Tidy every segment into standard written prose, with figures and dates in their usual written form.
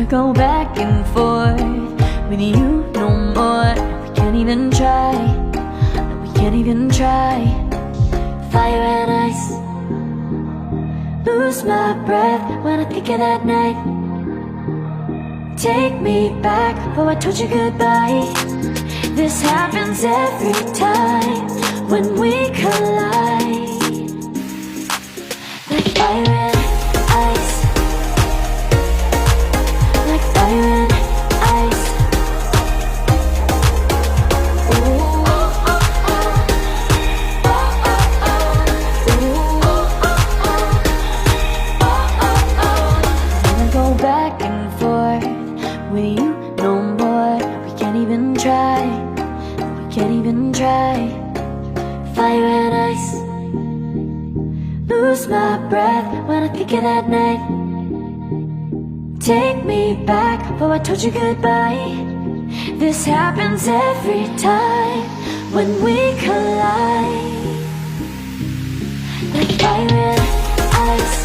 go back and forth with you no more. We can't even try, no, we can't even try. Fire and ice, lose my breath when I think of that night. Take me back, oh I told you goodbye. This happens every time when we collide. Like fire and ice, like fire and ice. Ooh, oh, oh, oh. Oh, oh, oh. Ooh, oh, oh, oh. Oh, oh, oh. Wanna go back and forth with you no more. We can't even try, we can't even try. Fire and ice, lose my breath when I think of that night. Take me back, oh I told you goodbye. This happens every time when we collide. Like fire and ice.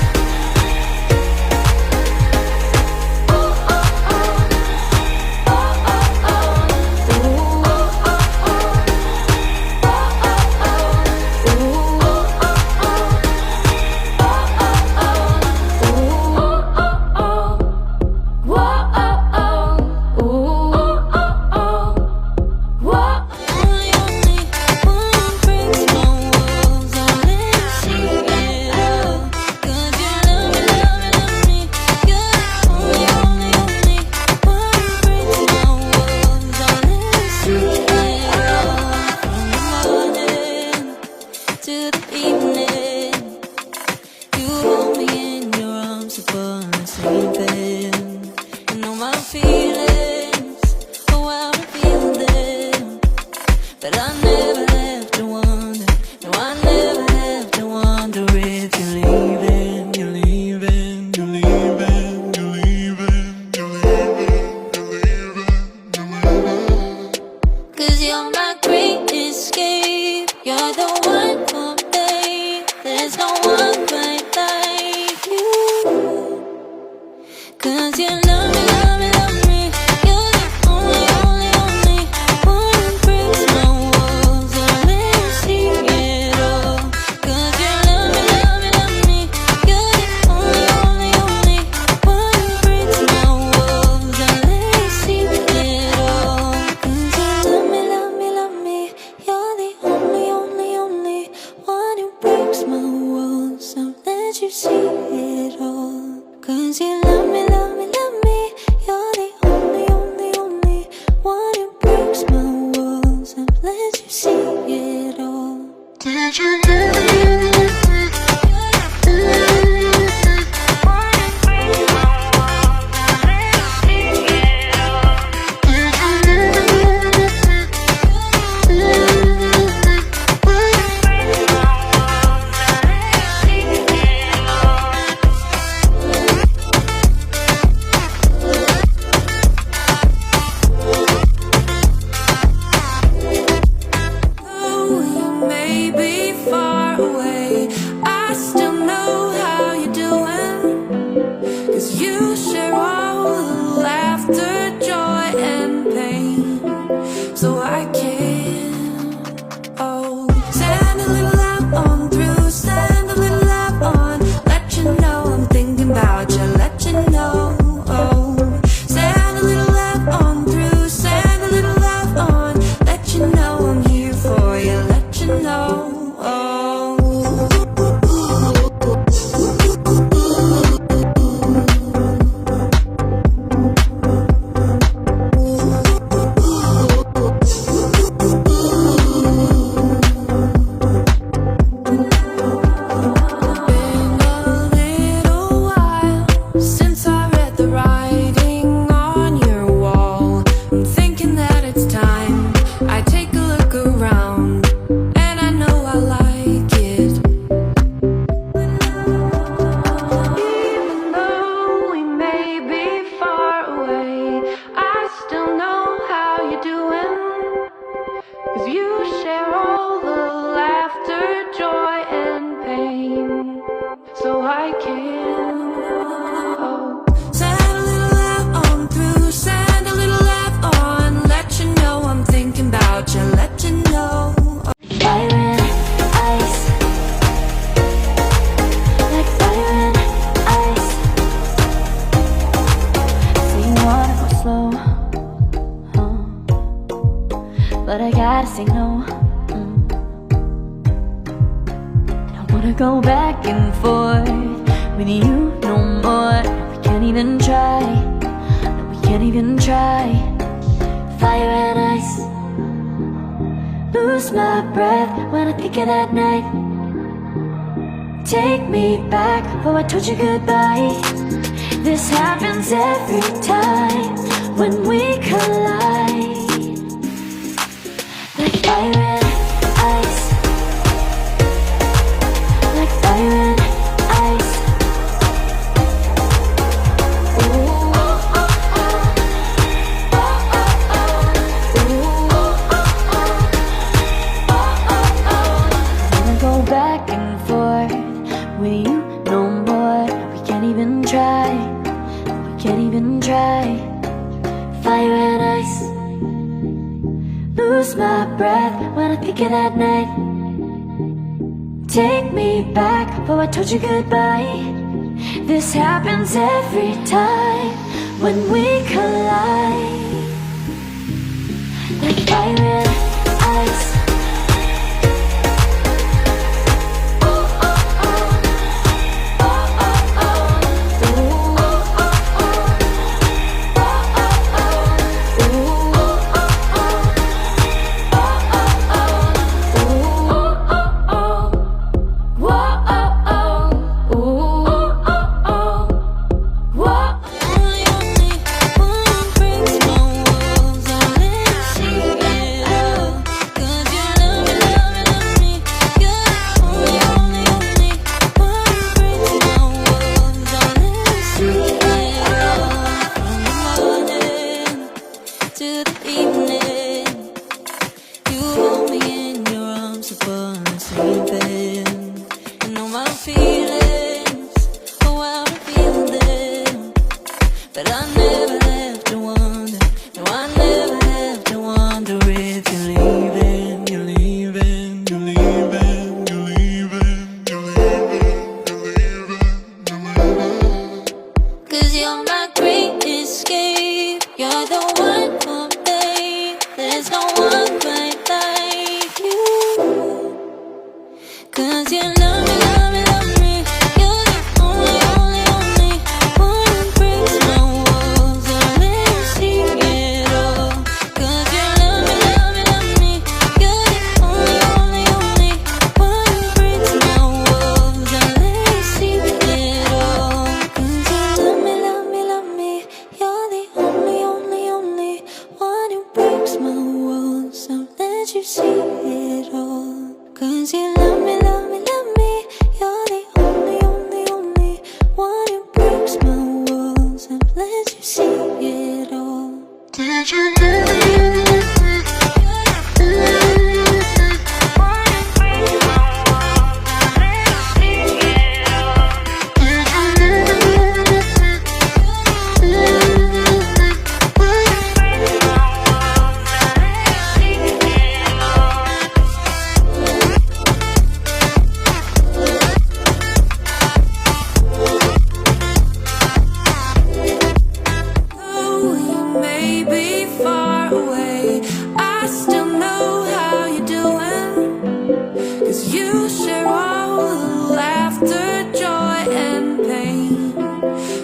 say no. I wanna go back and forth with you no more. We can't even try, no, we can't even try. Fire and ice, lose my breath when I think of that night. Take me back, oh I told you goodbye. This happens every time when we collide. Like fire and ice, like fire and ice. Ooh, oh, oh, oh. Oh, oh, oh. Ooh, oh, oh, oh. Oh, oh, oh. I wanna go back and forth with you no more. We can't even try, we can't even try. Fire and ice, lose my breath when I think of that night. Take me back, oh I told you goodbye. This happens every time when we collide. Like fire and ice.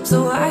So I